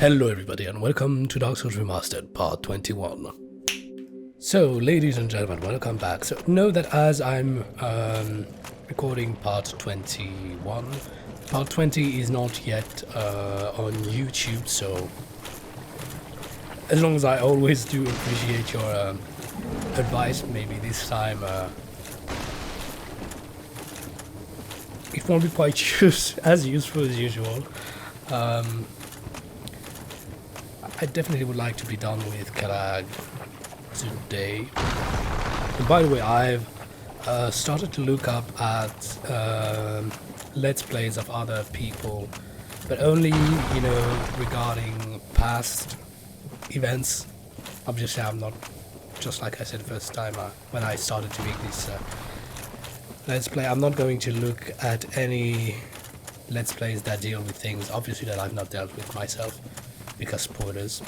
Hello everybody and welcome to Dark Souls Remastered part 21. So ladies and gentlemen, welcome back. So know that as I'm recording part 21, part 20 is not yet on YouTube, so as long as I always do appreciate your advice, maybe this time it won't be quite as useful as usual. I definitely would like to be done with Quelaag today. And by the way, I've started to look up at Let's Plays of other people, but only, regarding past events. Obviously, I'm not, just like I said first time when I started to make this Let's Play, I'm not going to look at any Let's Plays that deal with things, obviously, that I've not dealt with myself. Because spoilers.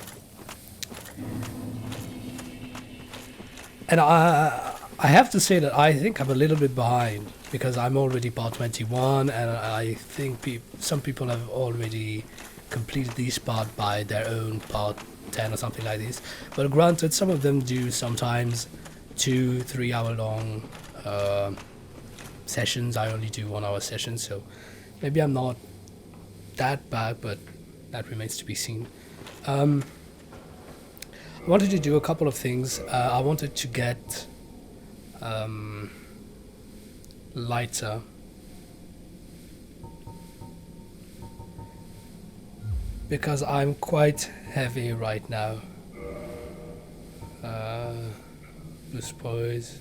And I have to say that I think I'm a little bit behind because I'm already part 21 and I think some people have already completed this part by their own part 10 or something like this. But granted, some of them do sometimes 2-3 hour long sessions. I only do 1 hour sessions, so maybe I'm not that bad, but that remains to be seen. I wanted to do a couple of things. I wanted to get lighter. Because I'm quite heavy right now. This boys.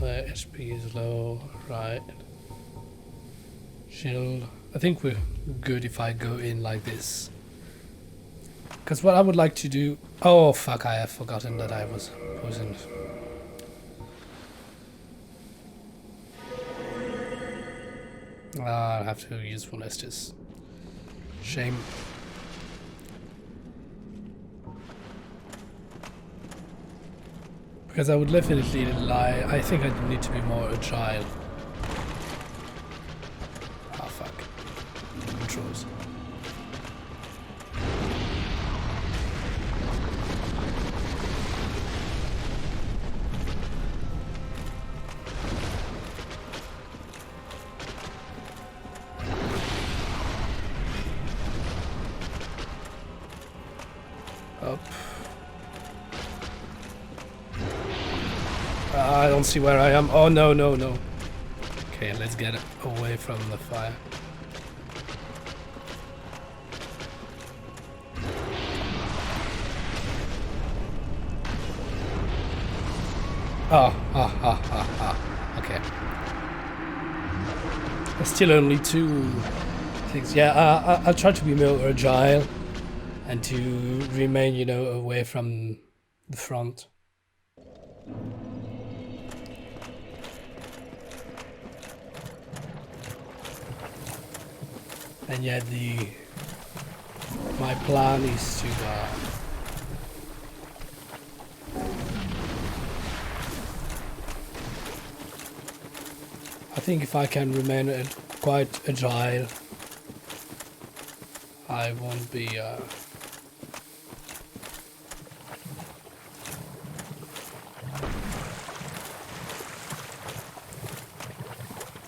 HP is low, right. Shield. I think we're good if I go in like this. Because what I would like to do... Oh fuck, I have forgotten that I was poisoned. I'll have to use full Estus. Shame. Because I would definitely lie. I think I need to be more agile. Controls. Up. I don't see where I am. Oh no, no, no. Okay, let's get away from the fire. Okay. There's still only 2 things. Yeah, I'll try to be more agile and to remain, away from the front. And yet my plan is to I think if I can remain quite agile, I won't be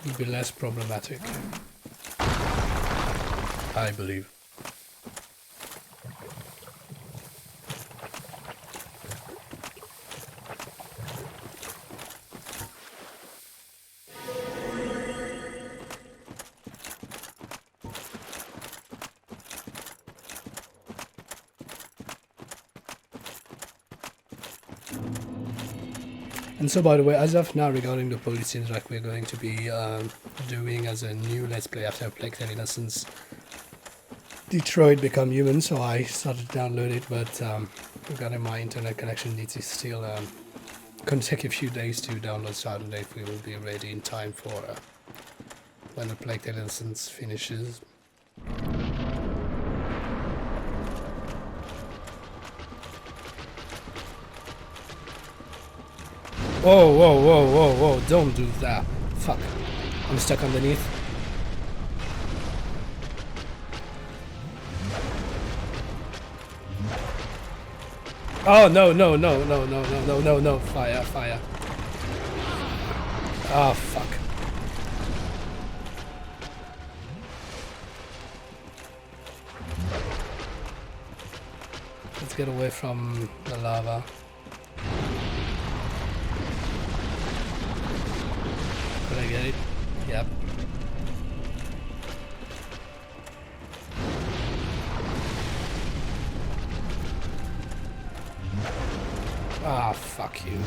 it'll be less problematic, I believe. And so, by the way, as of now, regarding the police interact we're going to be doing as a new Let's Play after I've played Kilian since Detroit Become Human, so I started to download it, but regarding my internet connection needs to still gonna take a few days to download, so I don't know if we will be ready in time for when the Plague Tale Innocence finishes. Whoa, whoa, whoa, whoa, whoa, don't do that. Fuck. I'm stuck underneath. Oh no no no no no no no no no! Fire fire! Oh fuck! Let's get away from the lava. Could I get it? Yep. Ah, fuck you.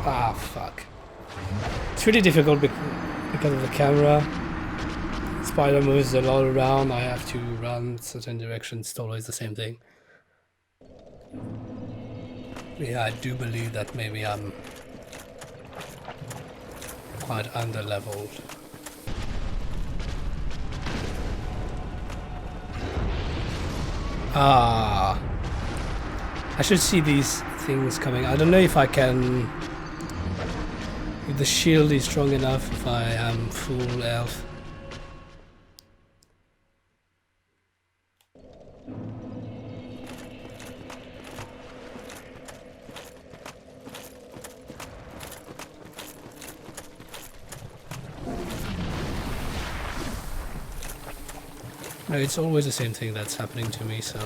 Ah, fuck. It's really difficult because of the camera. Spider moves a lot around. I have to run certain directions. It's always the same thing. Yeah, I do believe that maybe I'm quite under-leveled. Ah, I should see these things coming. I don't know if I can, if the shield is strong enough, if I am full health. No, it's always the same thing that's happening to me, so...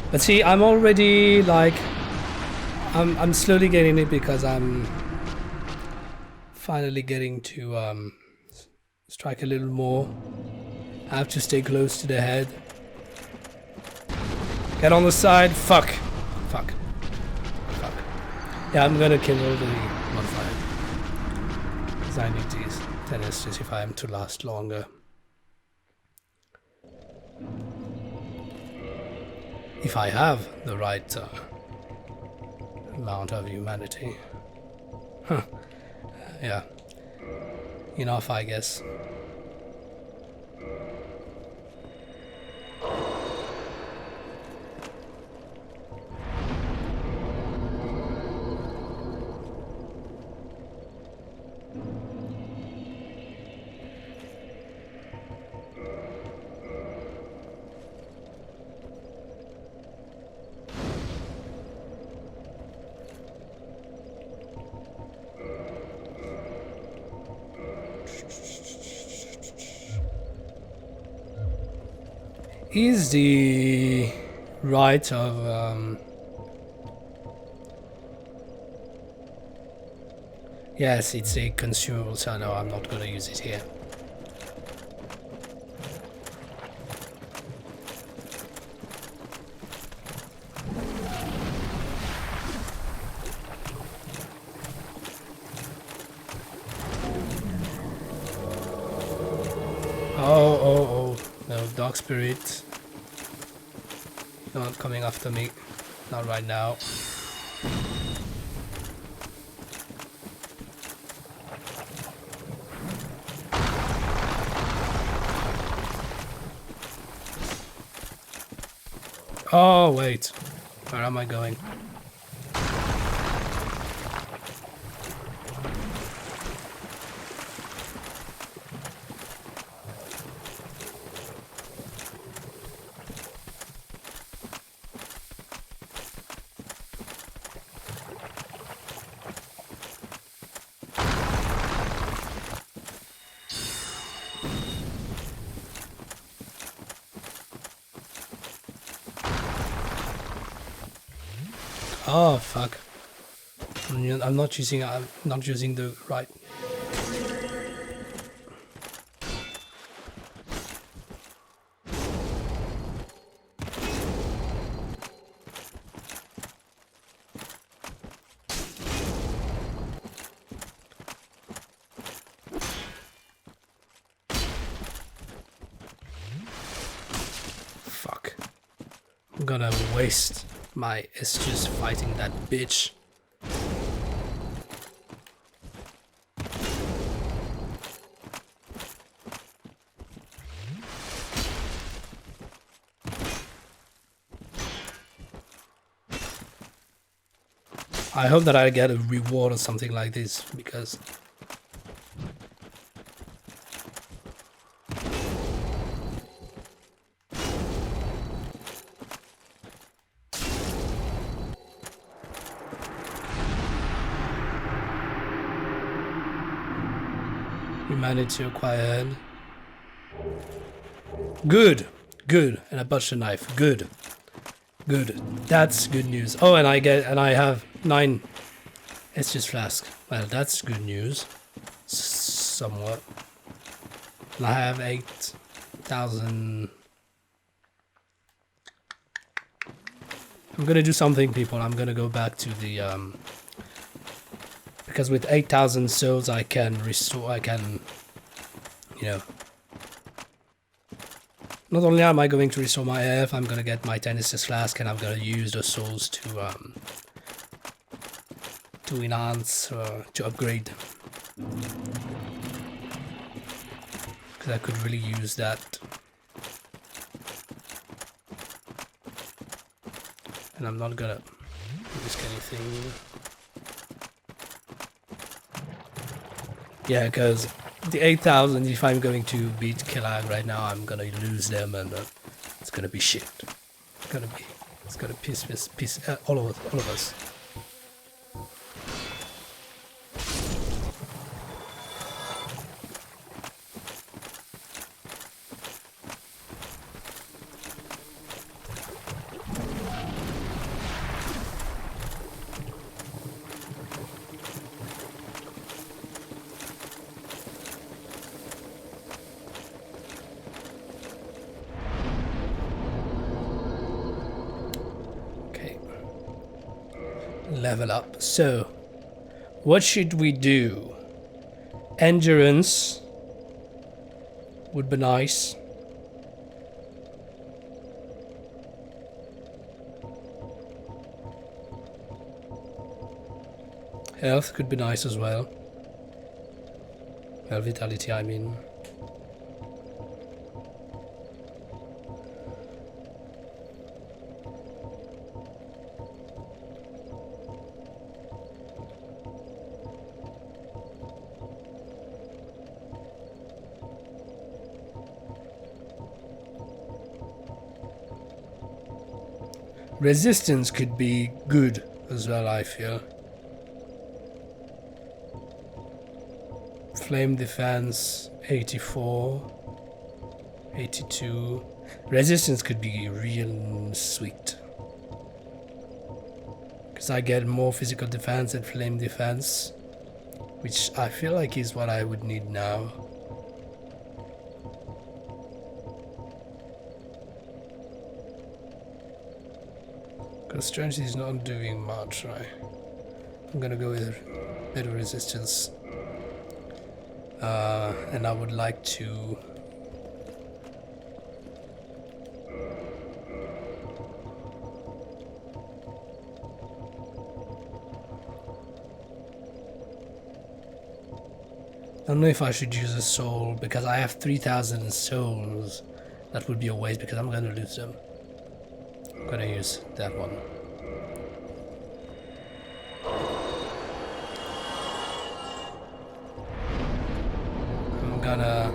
But see, I'm already like... I'm slowly getting it because I'm finally getting to strike a little more. I have to stay close to the head. Get on the side. Fuck. Fuck. Fuck. Yeah, I'm gonna kill all the modifier. Because I need these tennis to see if I am to last longer. If I have the right amount of humanity. Huh. Yeah. Enough, I guess. Is the right of yes, it's a consumable, so no, I'm not gonna use it here. Oh, no, Dark Spirit. Not coming after me. Not right now. Oh, wait. Where am I going? Oh fuck! I'm not using the right. Fuck! I'm gonna waste my SGs fighting that bitch. I hope that I get a reward or something like this, because we managed to acquire. Good, good, and a butcher knife. Good, good. That's good news. Oh, and I have 9 Estus flask. Well, that's good news. Somewhat. And I have 8,000. I'm gonna do something, people. I'm gonna go back to the because with 8,000 souls I can restore. I can, you know. Not only am I going to restore my health, I'm gonna get my 10 Estus flask, and I'm gonna use the souls to enhance, to upgrade. Because I could really use that. And I'm not gonna risk anything. Yeah, because the 8,000, if I'm going to beat Quelaag right now, I'm gonna lose them, and it's gonna be shit. It's gonna piss all of us. Level up. So, what should we do? Endurance would be nice. Health could be nice as well. Well, vitality, I mean. Resistance could be good as well, I feel. Flame defense 84, 82. Resistance could be real sweet. Because I get more physical defense and flame defense, which I feel like is what I would need now. Because strength is not doing much, right? I'm gonna go with better resistance. And I would like to I don't know if I should use a soul, because I have 3,000 souls. That would be a waste, because I'm gonna lose them. I'm gonna use that one. I'm gonna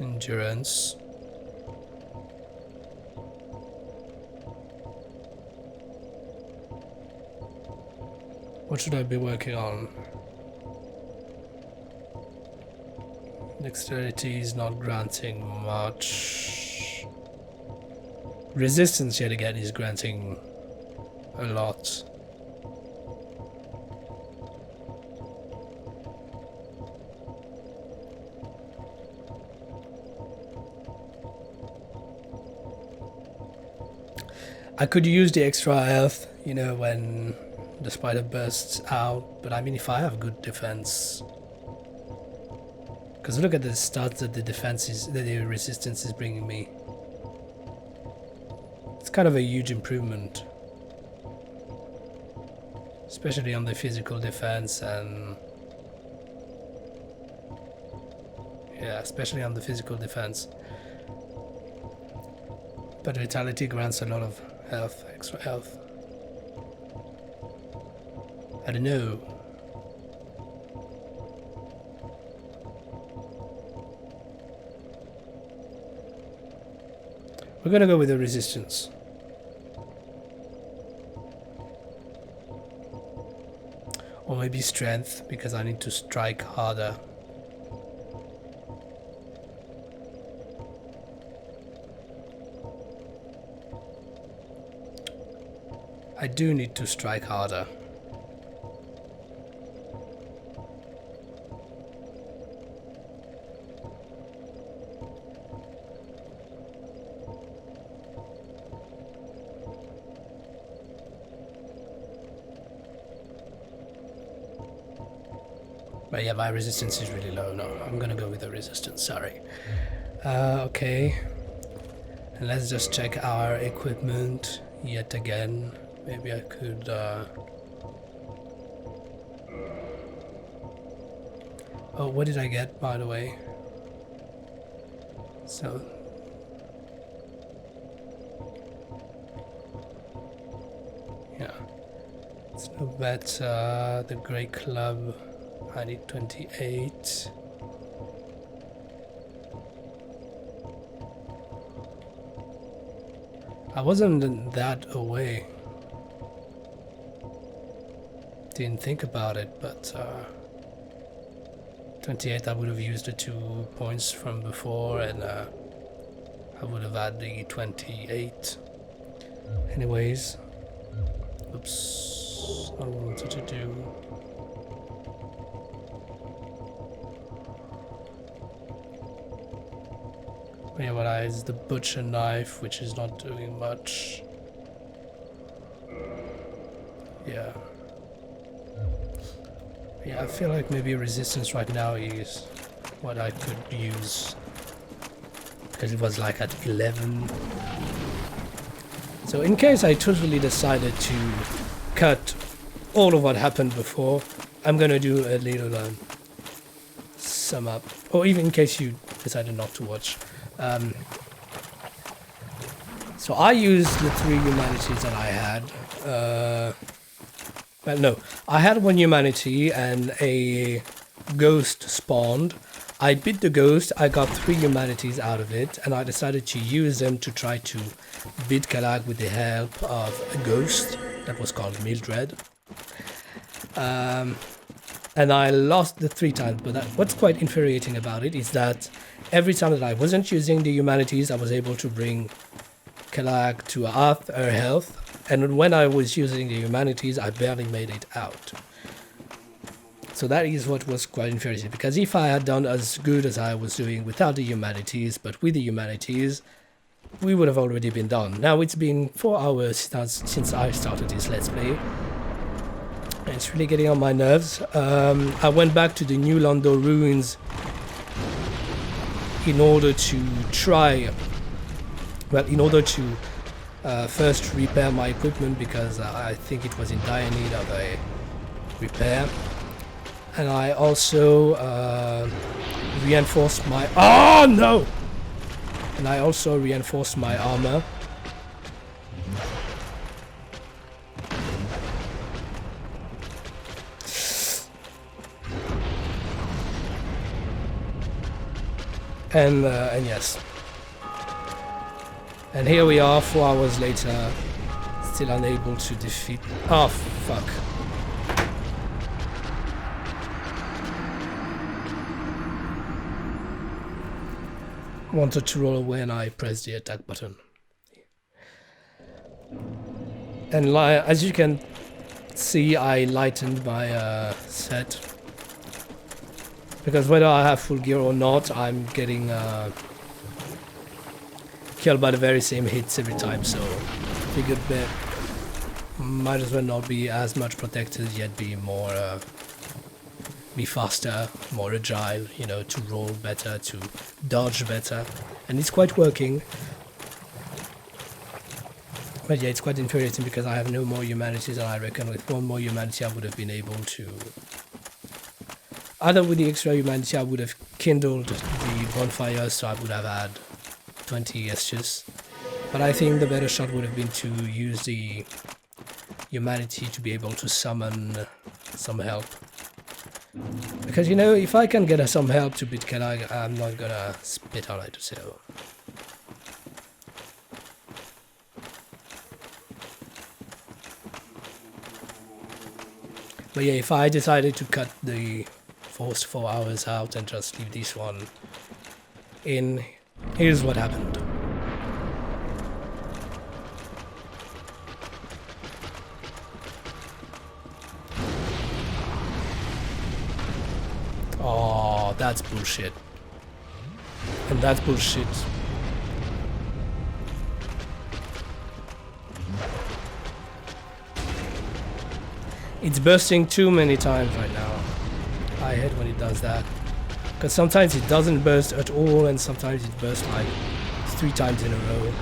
endurance. What should I be working on? Dexterity is not granting much. Resistance yet again is granting a lot. I could use the extra health, you know, when the spider bursts out, but I mean, if I have good defense, because look at the stats that the defense is, that the resistance is bringing me. It's kind of a huge improvement, especially on the physical defense, and yeah, especially on the physical defense. But vitality grants a lot of health, extra health. I don't know. We're gonna go with the resistance. Or maybe strength, because I need to strike harder. I do need to strike harder. But yeah, my resistance is really low. No, I'm gonna go with the resistance, sorry. Okay. And let's just check our equipment yet again. Maybe I could... Oh, what did I get, by the way? So... yeah. It's no better. The Grey Club... I need 28. I wasn't that away. Didn't think about it, but 28 I would have used the 2 points from before, and I would have had the 28. Anyways. Oops. I wanted to do... realize the butcher knife, which is not doing much. Yeah. Yeah, I feel like maybe resistance right now is what I could use. Because it was like at 11. So in case I totally decided to cut all of what happened before, I'm gonna do a little sum up. Or even in case you decided not to watch. So I used the 3 humanities that I had. Well, no, I had 1 humanity and a ghost spawned. I beat the ghost, I got 3 humanities out of it, and I decided to use them to try to beat Quelaag with the help of a ghost that was called Mildred. And I lost the 3 times, but what's quite infuriating about it is that every time that I wasn't using the humanities, I was able to bring Quelaag to half her health, and when I was using the humanities, I barely made it out. So that is what was quite infuriating, because if I had done as good as I was doing without the humanities, but with the humanities, we would have already been done. Now it's been 4 hours since I started this Let's Play. It's really getting on my nerves. I went back to the New Londo ruins in order to try, well, in order to first repair my equipment, because I think it was in dire need of a repair. And I also reinforced my... Oh no! And I also reinforced my armor. And yes. And here we are, 4 hours later, still unable to defeat... Oh, fuck. Wanted to roll away and I pressed the attack button. And as you can see, I lightened my set. Because whether I have full gear or not, I'm getting killed by the very same hits every time, so figured that might as well not be as much protected, yet be more, be faster, more agile, you know, to roll better, to dodge better, and it's quite working. But yeah, it's quite infuriating because I have no more humanities, and I reckon with 1 more humanity I would have been able to... Either with the extra humanity I would have kindled the bonfire, so I would have had 20 gestures. But I think the better shot would have been to use the humanity to be able to summon some help. Because, you know, if I can get some help to beat Quelaag, I'm not gonna spit on it, so... But yeah, if I decided to cut the first 4 hours out and just leave this one in, here's what happened. Oh, that's bullshit. And that's bullshit. It's bursting too many times right now. I hate when it does that. Because sometimes it doesn't burst at all, and sometimes it bursts like 3 times in a row.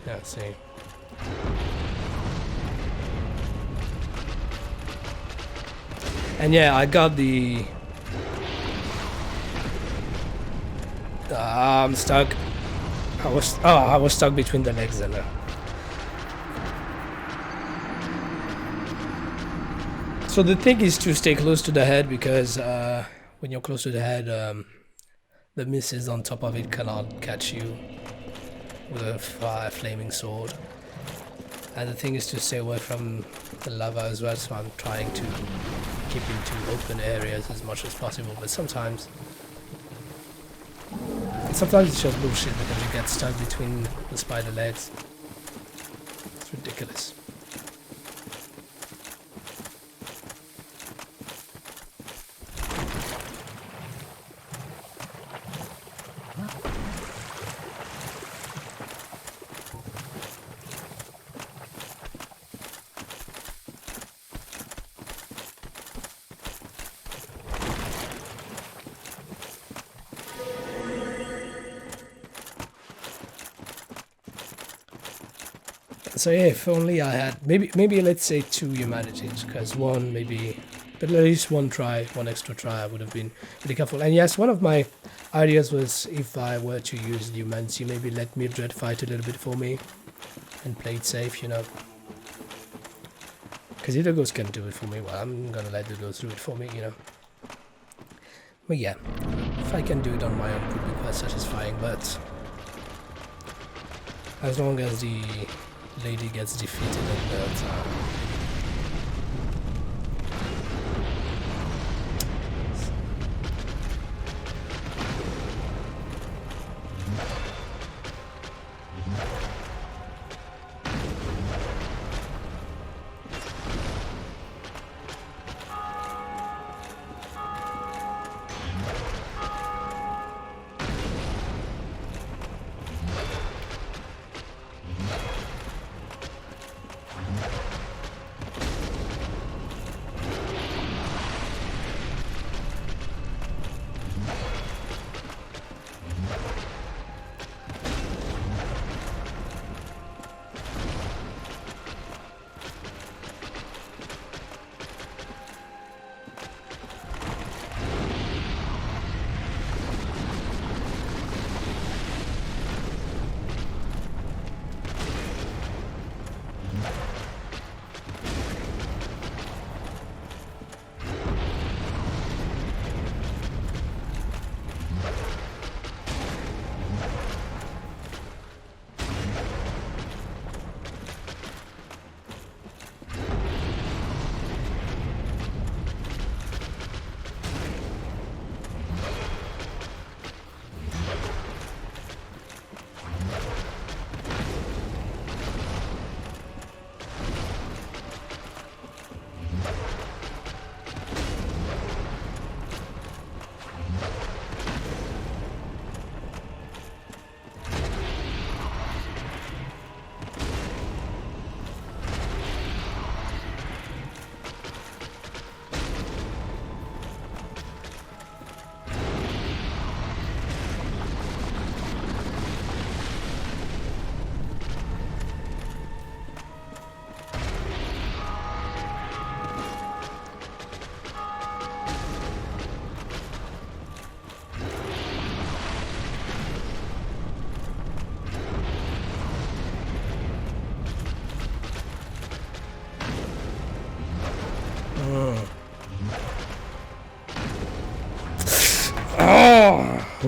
Yeah, see. And yeah, I got the... I'm stuck. I was stuck between the legs and... So the thing is to stay close to the head, because when you're close to the head, the missiles on top of it cannot catch you with a flaming sword. And the thing is to stay away from the lava as well, so I'm trying to keep into open areas as much as possible, but sometimes it's just bullshit because you get stuck between the spider legs. It's ridiculous. So yeah, if only I had maybe let's say 2 humanities, because one maybe, but at least one extra try, I would have been really careful. And yes, one of my ideas was if I were to use the humanity, maybe let Mildred fight a little bit for me and play it safe, you know. Because if the ghost can do it for me, well, I'm gonna let the ghost do it for me, you know. But yeah, if I can do it on my own, it would be quite satisfying. But as long as the lady gets defeated and that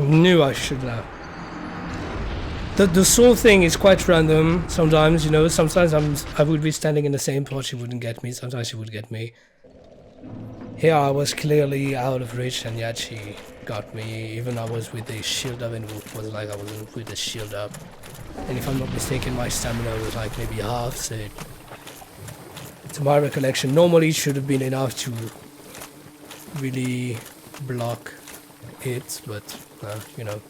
Knew I should have. The soul thing is quite random sometimes, you know. Sometimes I would be standing in the same spot, she wouldn't get me. Sometimes she would get me. Here I was clearly out of reach, and yet she got me. Even I was with the shield up, and it was like I wasn't with the shield up. And if I'm not mistaken, my stamina was like maybe half, so to my recollection, normally it should have been enough to really block it, but you know,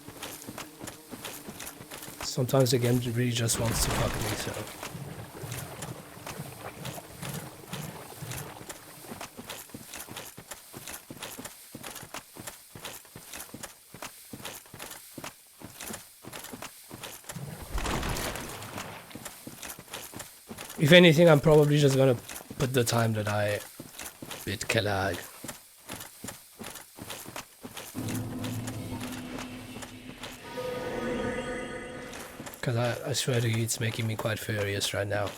sometimes the game really just wants to fuck me, so. If anything, I'm probably just gonna put the time that I bit Quelaag. Because I swear to you, it's making me quite furious right now.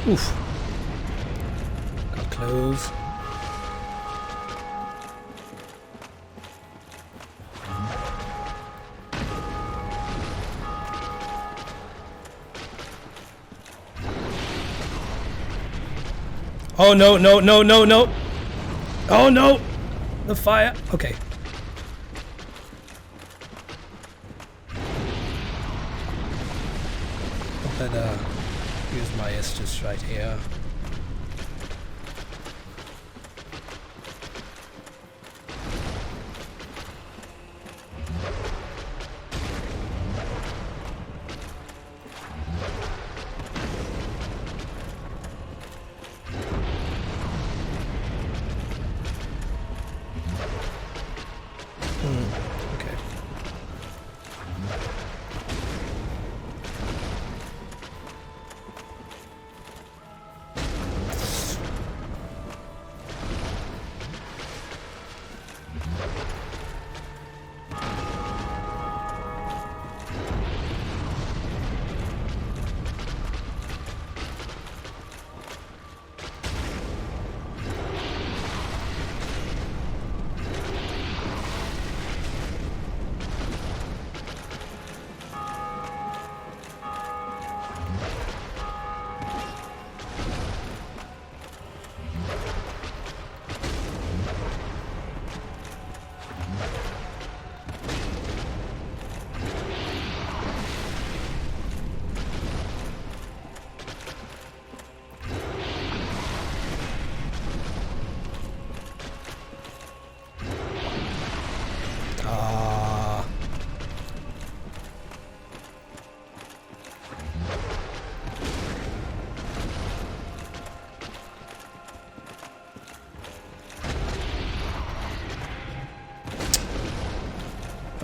Oof. Got close. Oh no, no, no, no, no. Oh no! The fire. Okay. Better use my Estus right here.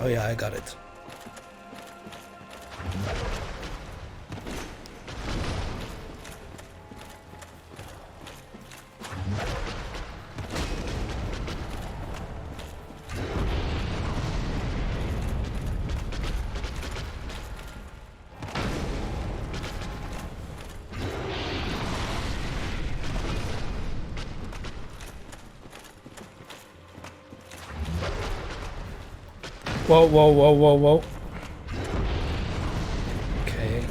Oh yeah, I got it. Whoa, whoa, whoa, whoa, whoa. Okay.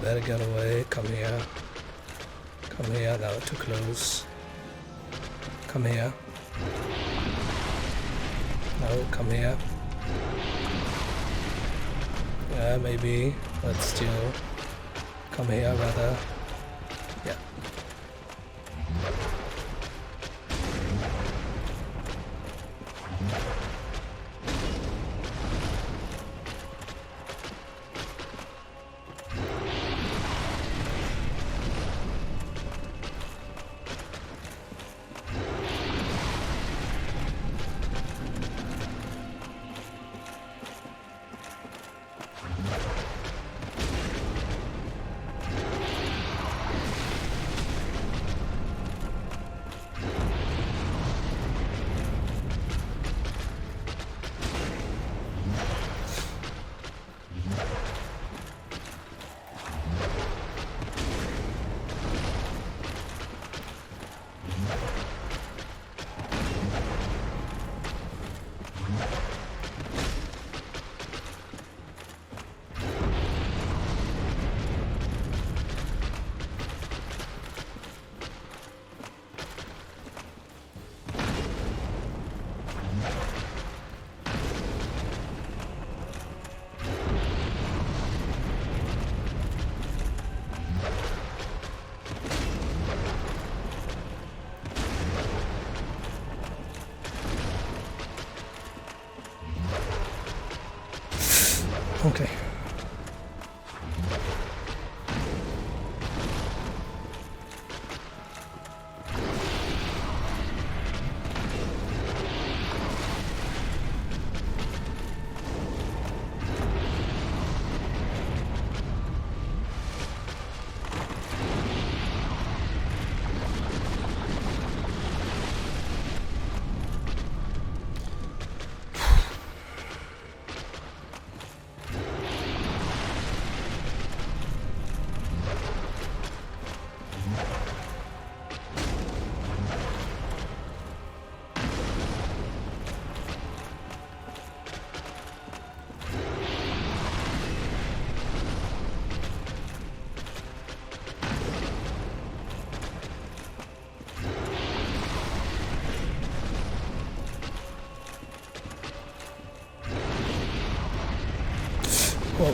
Better get away. Come here. Come here. Now too close. Come here. No, come here. Yeah, maybe, but still. Come here, rather. Yeah. Okay. Whoa.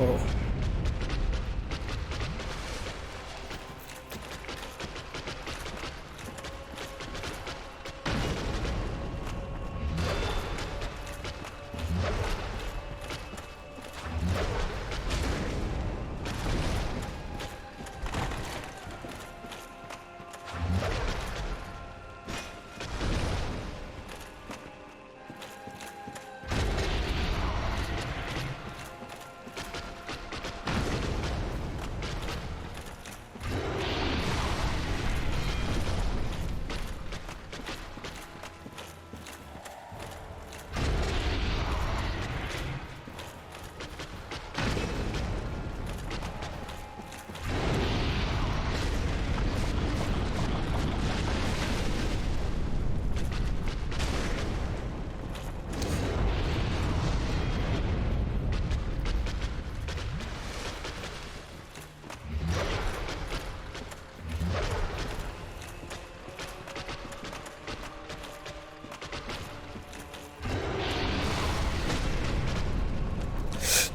Oh.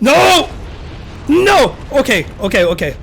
No! No! Okay, okay, okay.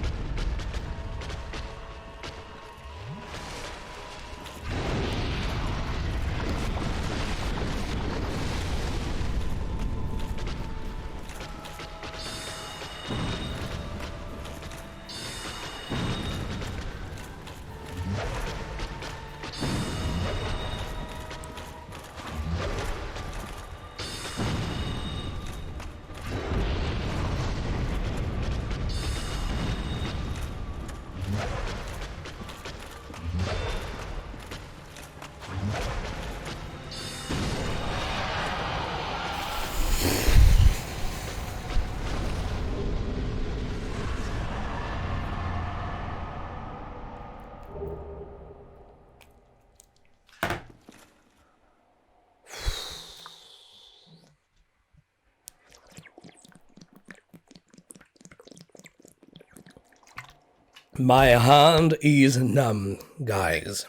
My hand is numb, guys.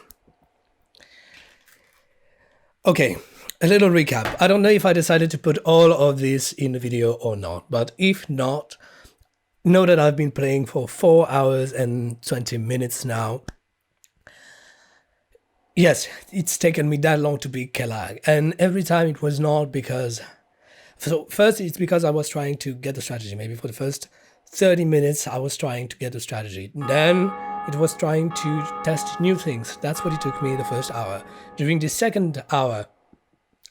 Okay, a little recap. I don't know if I decided to put all of this in the video or not, but if not, know that I've been playing for 4 hours and 20 minutes now. Yes, it's taken me that long to beat Quelaag, and every time it was not because... So first it's because I was trying to get the strategy. Maybe for the first 30 minutes I was trying to get the strategy. Then it was trying to test new things. That's what it took me the first hour. During the second hour,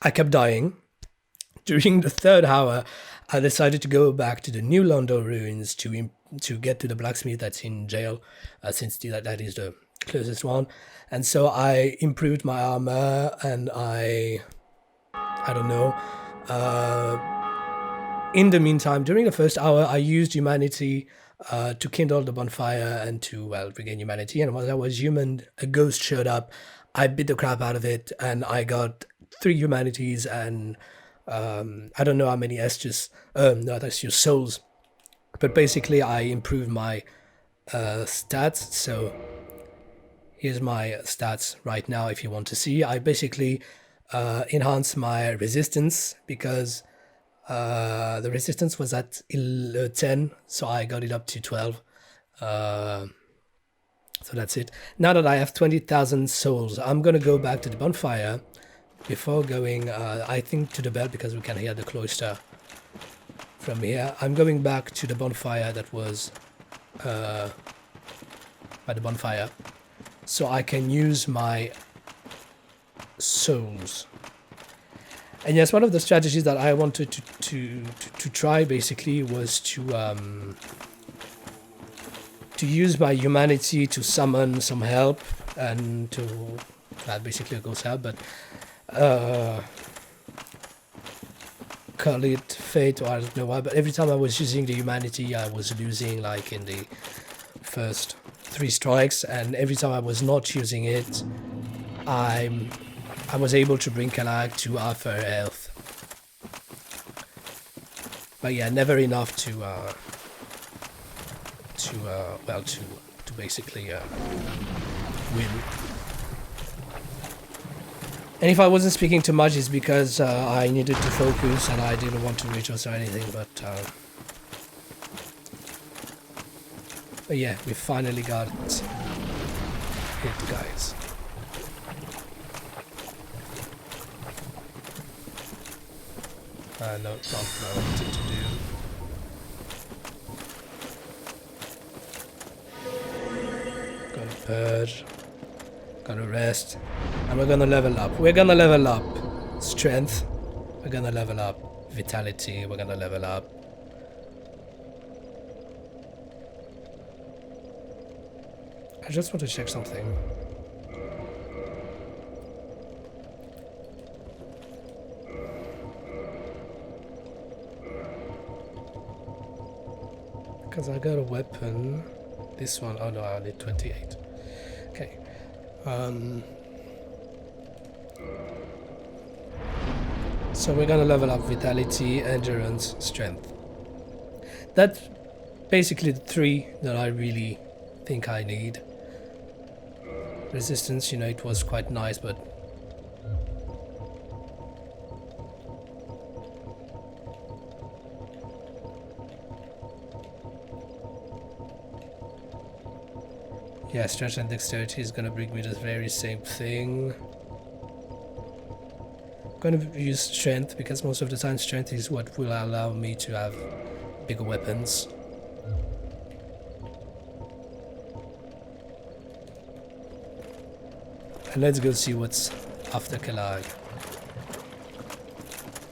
I kept dying. During the third hour, I decided to go back to the New London ruins to get to the blacksmith that's in jail, since that is the closest one. And so I improved my armor, and I don't know. In the meantime, during the first hour, I used humanity to kindle the bonfire and to, well, regain humanity. And while I was human, a ghost showed up. I beat the crap out of it, and I got 3 humanities and I don't know how many Estus, no, that's your souls. But basically, I improved my stats. So here's my stats right now if you want to see. I basically enhanced my resistance because the resistance was at 10, so I got it up to 12. So that's it. Now that I have 20,000 souls, I'm gonna go back to the bonfire before going, I think, to the bell, because we can hear the cloister from here. I'm going back to the bonfire that was by the bonfire, so I can use my souls. And yes, one of the strategies that I wanted to try basically was to use my humanity to summon some help and to that basically goes help, but call it fate or I don't know why. But every time I was using the humanity, I was losing, like in the first 3 strikes, and every time I was not using it, I was able to bring Quelaag to half her health. But yeah, never enough to basically win. And if I wasn't speaking too much, it's because I needed to focus and I didn't want to reach us or anything, but But yeah, we finally got it, guys. No, it's not what I wanted to do. Gonna purge. Gonna rest. And we're gonna level up. We're gonna level up strength. We're gonna level up vitality. We're gonna level up. I just want to check something. Because I got a weapon. This one, oh no, I need 28. Okay. So we're gonna level up vitality, endurance, strength. That's basically the three that I really think I need. Resistance, you know, it was quite nice, but yeah, strength and dexterity is gonna bring me the very same thing. I'm gonna use strength because most of the time strength is what will allow me to have bigger weapons. And let's go see what's after Quelaag.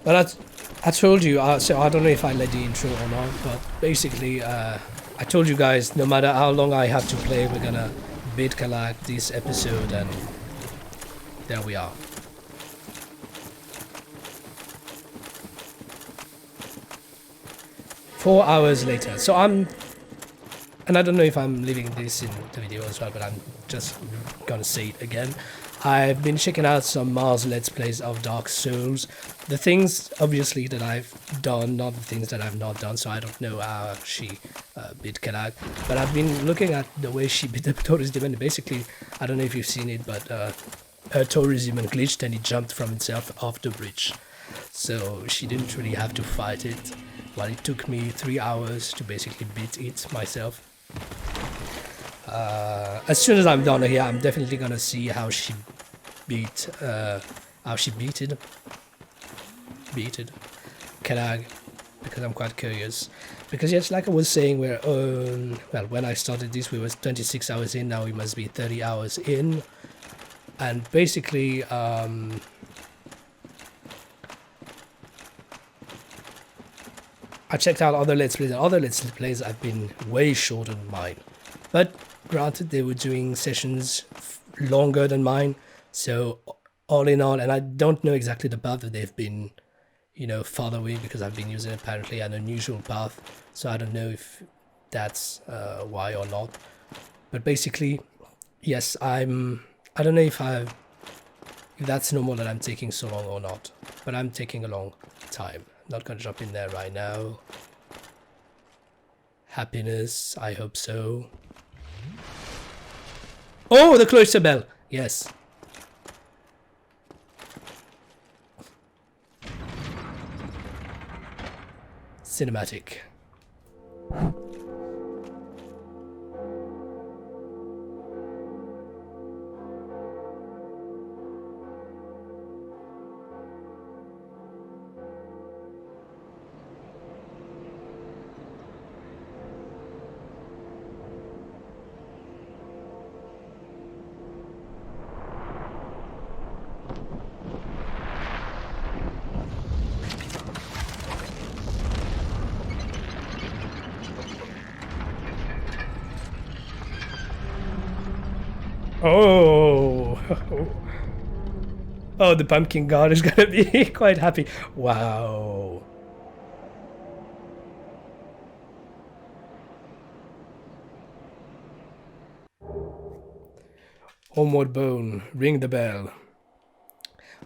But I told you, so I don't know if I led the intro or not, but basically I told you guys, no matter how long I have to play, we're gonna beat Quelaag this episode, and there we are. Four hours later. So and I don't know if I'm leaving this in the video as well, but I'm just gonna say it again. I've been checking out some Mars Let's Plays of Dark Souls. The things, obviously, that I've done, not the things that I've not done, so I don't know how she beat Quelaag. But I've been looking at the way she beat the Taurus Demon. Basically, I don't know if you've seen it, but her Taurus Demon glitched and it jumped from itself off the bridge. So she didn't really have to fight it. Well, it took me 3 hours to basically beat it myself. As soon as I'm done here, I'm definitely gonna see how she beat Quelaag, because I'm quite curious. Because yes, like I was saying, we're well, when I started this, we was 26 hours in. Now we must be 30 hours in, and basically, I checked out other Let's Plays, and other Let's Plays have been way shorter than mine. But granted, they were doing sessions longer than mine, so all in all, and I don't know exactly the path that they've been, you know, following, because I've been using apparently an unusual path, so I don't know if that's why or not. But basically, yes, I don't know if that's normal that I'm taking so long or not, but I'm taking a long time. Not gonna jump in there right now. Happiness, I hope so. Oh, the cloister bell! Yes. Cinematic. Oh, oh, the pumpkin god is gonna be quite happy. Wow. Homeward bone, ring the bell.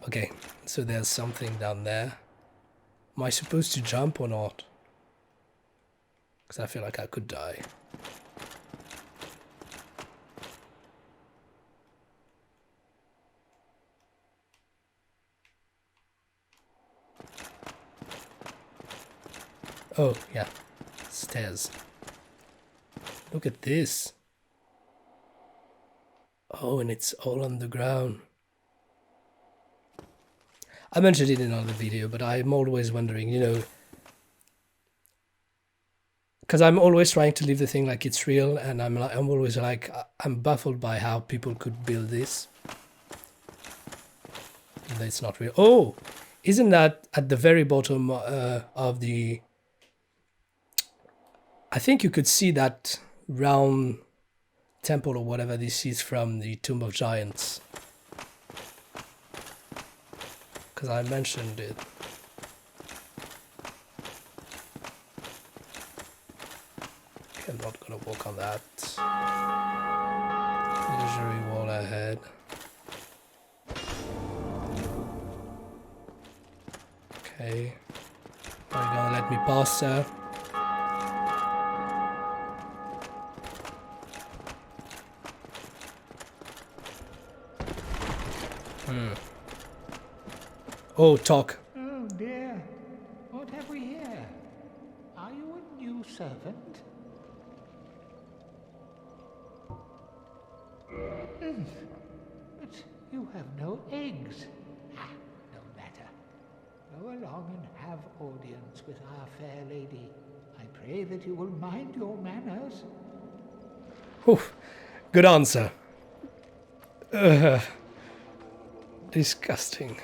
Okay, so there's something down there. Am I supposed to jump or not? Because I feel like I could die. Oh, yeah. Stairs. Look at this. Oh, and it's all on the ground. I mentioned it in another video, but I'm always wondering, you know, because I'm always trying to leave the thing like it's real, and I'm always like, I'm baffled by how people could build this. And it's not real. Oh, isn't that at the very bottom of the... I think you could see that round temple or whatever this is from the Tomb of Giants. Because I mentioned it. Okay, I'm not gonna walk on that. Illusory wall ahead. Okay. Are you gonna let me pass, sir? Oh, talk. Oh dear, what have we here? Are you a new servant? But you have no eggs. Ah, no matter. Go along and have audience with our fair lady. I pray that you will mind your manners. Oof. Good answer. Disgusting.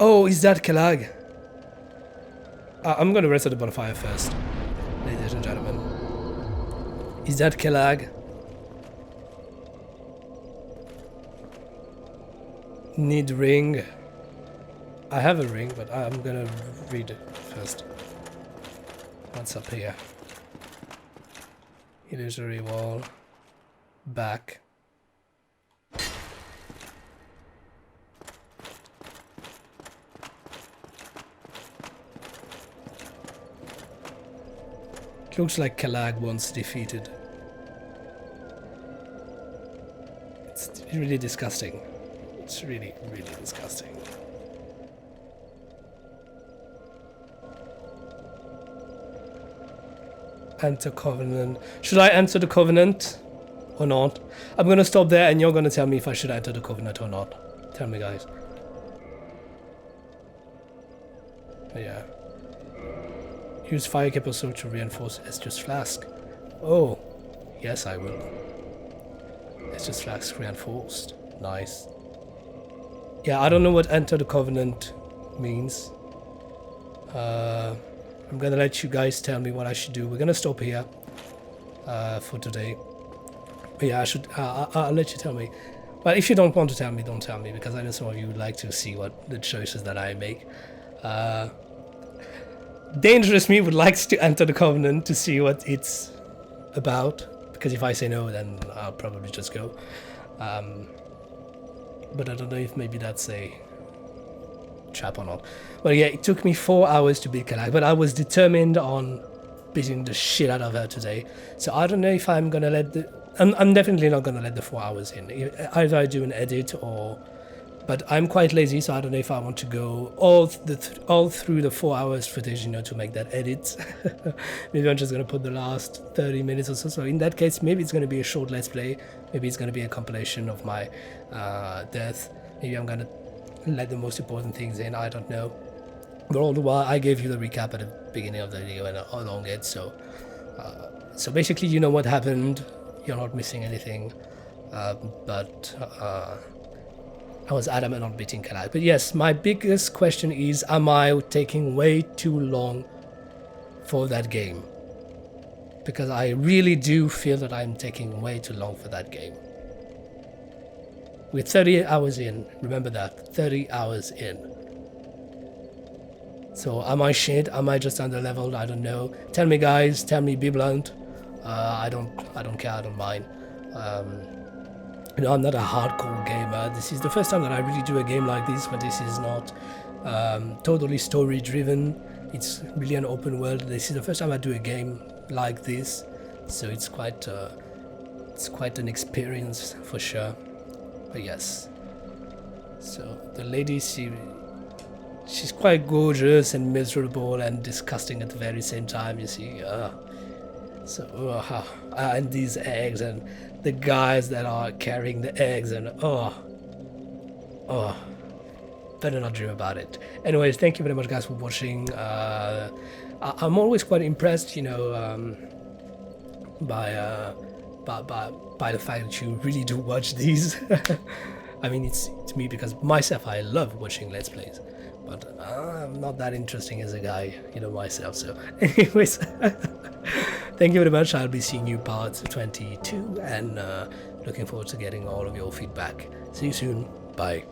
Oh, is that Quelaag? I'm gonna rest at the bonfire first, ladies and gentlemen. Is that Quelaag? Need ring. I have a ring, but I'm gonna read it first. What's up here? Illusory wall. Back. Looks like Quelaag once defeated. It's really disgusting. It's really, really disgusting. Enter Covenant. Should I enter the Covenant or not? I'm gonna stop there and you're gonna tell me if I should enter the Covenant or not. Tell me, guys. Yeah. Use fire cap also to reinforce Estus Flask. Oh, yes I will. Estus Flask reinforced. Nice. Yeah, I don't know what enter the Covenant means. I'm gonna let you guys tell me what I should do. We're gonna stop here for today. But yeah, I'll let you tell me. But if you don't want to tell me, don't tell me, because I know some of you would like to see what the choices that I make. Dangerous me would like to enter the Covenant to see what it's about, because if I say no, then I'll probably just go. But I don't know if maybe that's a trap or not. Well, yeah, it took me 4 hours to beat Quelaag, but I was determined on beating the shit out of her today. So I don't know if I'm gonna let the... I'm definitely not gonna let the 4 hours in. Either I do an edit or... But I'm quite lazy, so I don't know if I want to go all through the 4 hours footage, you know, to make that edit. Maybe I'm just going to put the last 30 minutes or so. So in that case, maybe it's going to be a short let's play. Maybe it's going to be a compilation of my death. Maybe I'm going to let the most important things in. I don't know. But all the while, I gave you the recap at the beginning of the video and along it. So basically, you know what happened. You're not missing anything. I was adamant on beating Quelaag. But yes, my biggest question is, am I taking way too long for that game? Because I really do feel that I'm taking way too long for that game. We're 30 hours in, remember that, 30 hours in. So am I shit? Am I just under-leveled? I don't know. Tell me, guys, tell me, be blunt. I don't care, I don't mind. You know, I'm not a hardcore gamer. This is the first time that I really do a game like this, but this is not totally story driven. It's really an open world. This is the first time I do a game like this, so it's quite an experience for sure. But yes, so the lady, she's quite gorgeous and miserable and disgusting at the very same time, you see. And these eggs and the guys that are carrying the eggs and better not dream about it. Anyways, thank you very much guys for watching. I'm always quite impressed, you know, by the fact that you really do watch these. I mean, it's to me because myself, I love watching Let's Plays, but I'm not that interesting as a guy, you know, myself. So anyways, thank you very much. I'll be seeing you part 22 and looking forward to getting all of your feedback. See you soon. Bye.